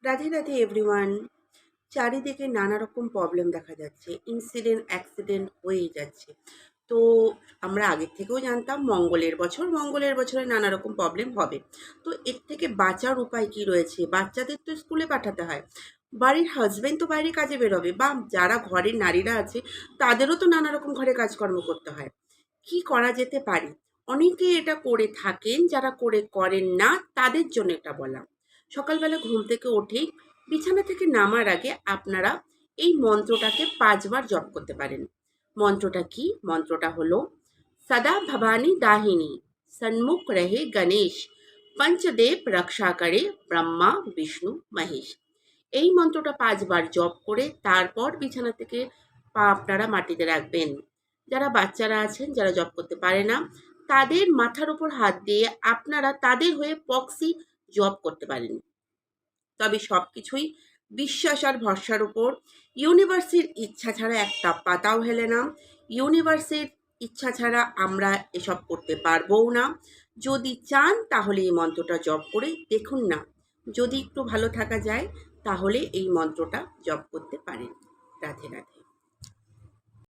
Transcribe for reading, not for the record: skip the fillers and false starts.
Radhe Radhe everyone. চারিদিকে নানা রকম প্রবলেম দেখা যাচ্ছে, ইনসিডেন্ট অ্যাক্সিডেন্ট হয়েই যাচ্ছে। তো আমরা আগের থেকেও জানতাম মঙ্গলের বছরে নানা রকম প্রবলেম হবে। তো এর থেকে বাঁচার উপায় কি রয়েছে? বাচ্চাদের তো স্কুলে পাঠাতে হয়, বাড়ির হাজবেন্ড তো বাইরে কাজে বেরোবে, বা যারা ঘরের নারীরা আছে তাদেরও তো নানা রকম ঘরে কাজকর্ম করতে হয়। কি করা যেতে পারে? অনেকে এটা করে থাকেন, যারা করেন না তাদের জন্য এটা বলা। সকালবেলা ঘুম থেকে উঠেই বিছানা থেকে নামার আগে আপনারা এই মন্ত্রটাকে ৫ বার জপ করতে পারেন। মন্ত্রটা কি? মন্ত্রটা হলো সদা ভবানী দাহিনী, সন্মুখ রহে গণেশ, পঞ্চদেব রক্ষা করে ব্রহ্মা বিষ্ণু মহেশ। এই মন্ত্রটা ৫ বার জপ করে তারপর বিছানা থেকে পা আপনারা মাটিতে রাখবেন। যারা বাচ্চারা আছেন, যারা জব করতে পারে না, তাদের মাথার উপর হাত দিয়ে আপনারা তাদের হয়ে প্রক্সি জব করতে পারেন। তবে সবকিছুই বিশ্বাস আর ভরসার উপর। ইউনিভার্সের ইচ্ছা ছাড়া একটা পাতাও হেলে না। ইউনিভার্সের ইচ্ছা ছাড়া আমরা এসব করতে পারবও না। যদি চান তাহলে এই মন্ত্রটা জপ করে দেখুন না, যদি একটু ভালো থাকা যায় তাহলে এই মন্ত্রটা জপ করতে পারেন। রাধে রাধে।